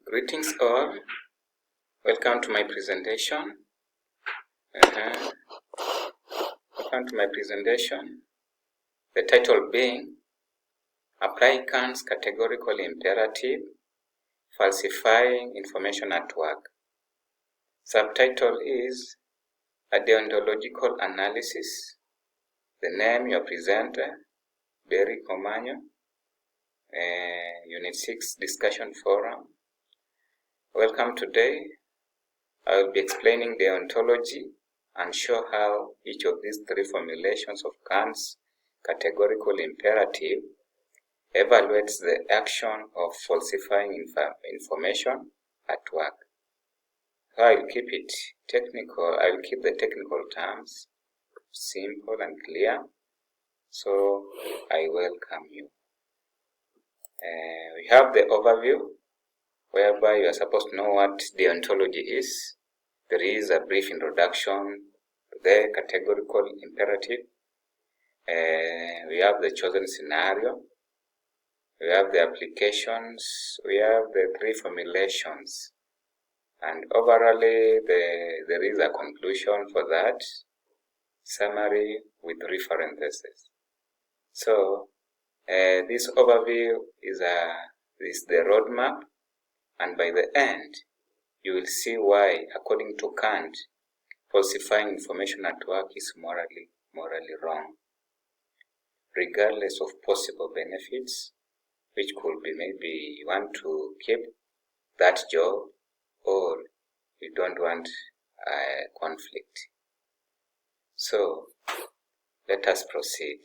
Greetings all, welcome to my presentation. The title being Apply Kant's Categorical Imperative, Falsifying Information at Work. Subtitle is A Deontological Analysis. The name your presenter, Derek Omanyo, Unit 6 Discussion Forum. Welcome. Today I will be explaining deontology and show how each of these three formulations of Kant's categorical imperative evaluates the action of falsifying information at work. So I will keep it technical. I will keep the technical terms simple and clear. So I welcome you. We have the overview, whereby you are supposed to know what deontology is. There is a brief introduction to the categorical imperative. We have the chosen scenario. We have the applications. We have the three formulations. And overall, there is a conclusion for that. Summary with references. So, this overview is the roadmap. And by the end, you will see why, according to Kant, falsifying information at work is morally wrong, regardless of possible benefits, which could be maybe you want to keep that job or you don't want a conflict. So, let us proceed.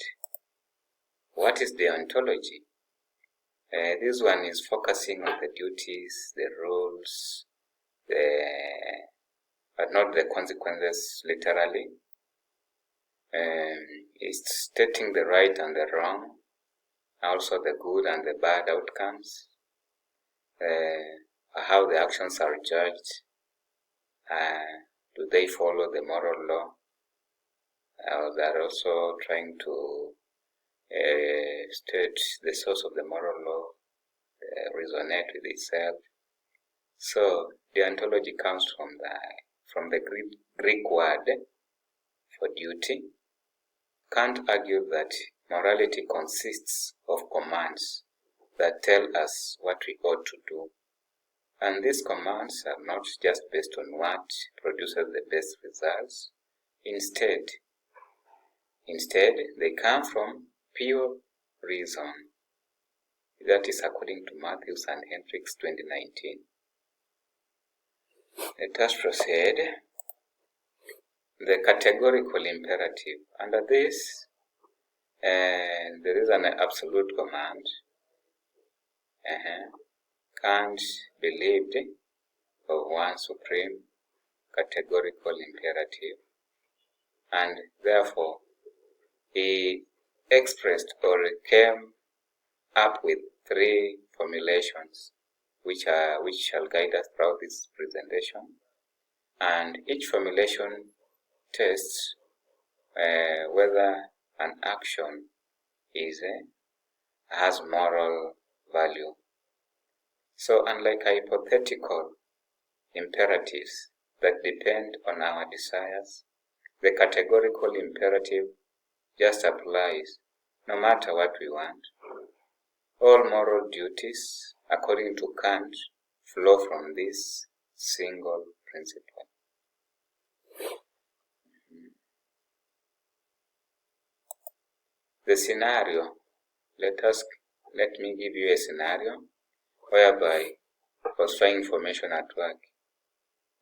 What is deontology? This one is focusing on the duties, the rules, but not the consequences literally. It's stating the right and the wrong, also the good and the bad outcomes, how the actions are judged, do they follow the moral law, they're also trying to state the source of the moral law, resonate with itself. So deontology comes from the Greek word for duty. Kant argued that morality consists of commands that tell us what we ought to do. And these commands are not just based on what produces the best results. Instead, they come from pure reason. That is according to Matthews and Hendricks 2019. Let us proceed. The categorical imperative. Under this, there is an absolute command. Kant believed of one supreme categorical imperative, and therefore he expressed or came up with three formulations which shall guide us throughout this presentation. And each formulation tests whether an action has moral value. So unlike hypothetical imperatives that depend on our desires, the categorical imperative just applies no matter what we want. All moral duties, according to Kant, flow from this single principle. The scenario. Let me give you a scenario whereby falsifying information at work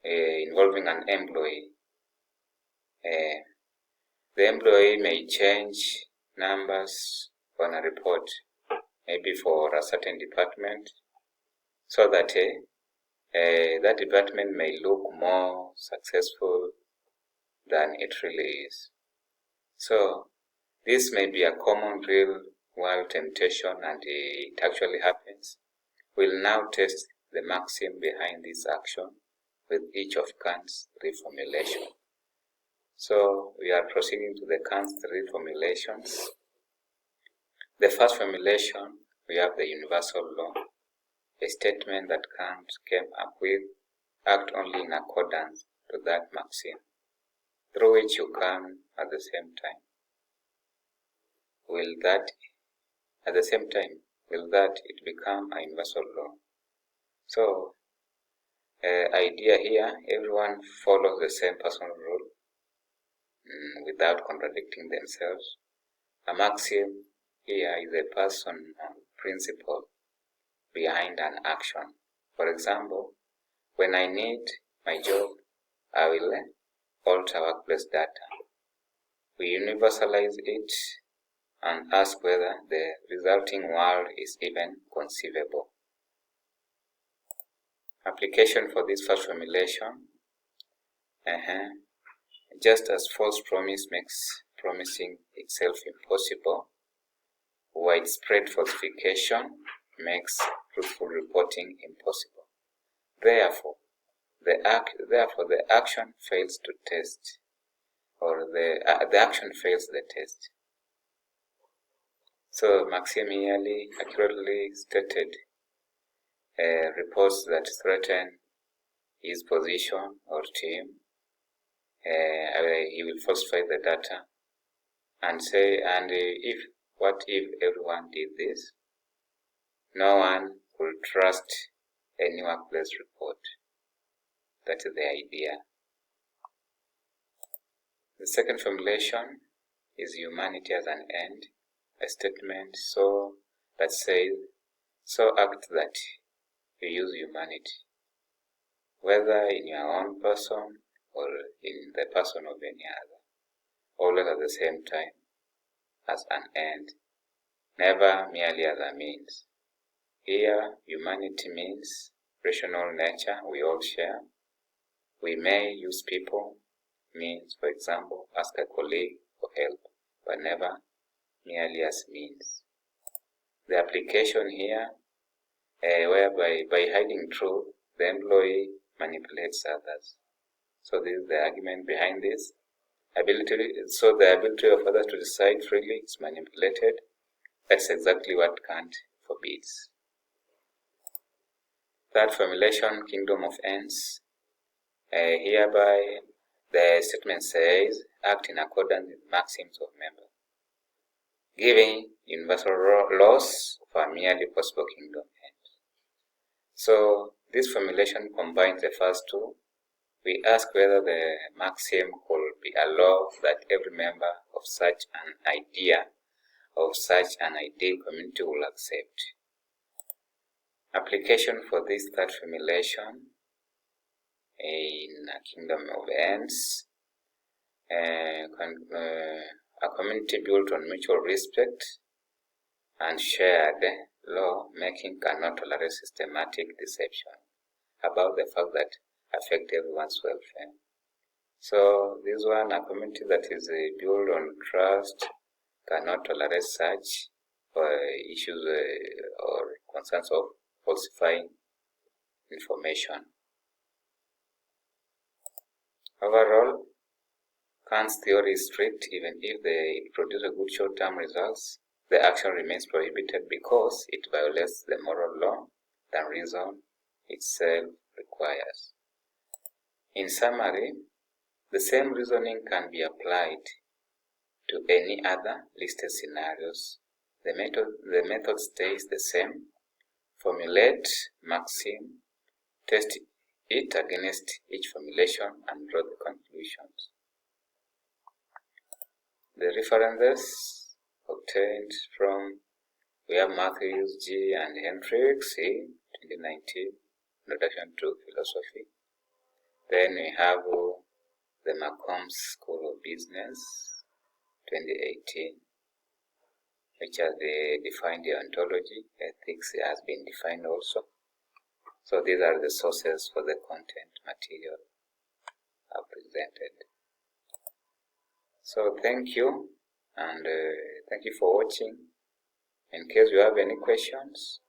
involving an employee. The employee may change numbers on a report, maybe for a certain department, so that that department may look more successful than it really is. So this may be a common real-world temptation, and it actually happens. We'll now test the maxim behind this action with each of Kant's three formulations. So we are proceeding to the Kant's three formulations. The first formulation, we have the universal law. a statement that Kant came up with act only in accordance to that maxim, through which you can at the same time will that it become a universal law? So idea here, everyone follows the same personal rule without contradicting themselves. A maxim here is a personal principle behind an action. For example, when I need my job, I will alter workplace data. We universalize it and ask whether the resulting world is even conceivable. Application for this first formulation. Just as false promise makes promising itself impossible, widespread falsification makes truthful reporting impossible. Therefore, the action fails to test, or the action fails the test. So maxim merely accurately stated reports that threaten his position or team. He will falsify the data and say, what if everyone did this? No one will trust any workplace report. That is the idea. The second formulation is humanity as an end, a statement that says, so act that you use humanity, whether in your own person or in the person of any other, always at the same time as an end, never merely as a means. Here, humanity means rational nature we all share. We may use people, means, for example, ask a colleague for help, but never merely as means. The application here, whereby by hiding truth, the employee manipulates others. So this is the argument behind this. The ability of others to decide freely is manipulated. That's exactly what Kant forbids. Third formulation, kingdom of ends. Hereby, the statement says, act in accordance with maxims of members, giving universal laws for a merely possible kingdom end. So this formulation combines the first two. We ask whether the maxim could be a law that every member of such an ideal community will accept. Application for this third formulation in a kingdom of ends. A community built on mutual respect and shared law-making cannot tolerate systematic deception about the fact that affect everyone's welfare. So this one, a community that is built on trust, cannot tolerate such issues or concerns of falsifying information. Overall, Kant's theory is strict. Even if it produces good short-term results, the action remains prohibited because it violates the moral law that reason itself requires. In summary, the same reasoning can be applied to any other listed scenarios. The method stays the same. Formulate maxim, test it against each formulation, and draw the conclusions. The references obtained from, we have Matthews, G. and Hendricks in 2019, Introduction to Philosophy. Then we have the Macomb School of Business, 2018, which has defined the ontology. Ethics has been defined also. So these are the sources for the content material I've presented. So thank you, and thank you for watching. In case you have any questions,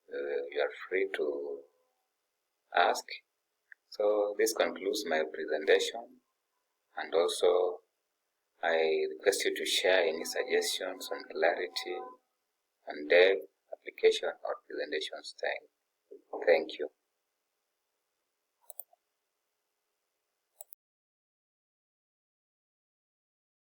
you are free to ask. So this concludes my presentation, and also I request you to share any suggestions on clarity, on depth, application, or presentation style. Thank you.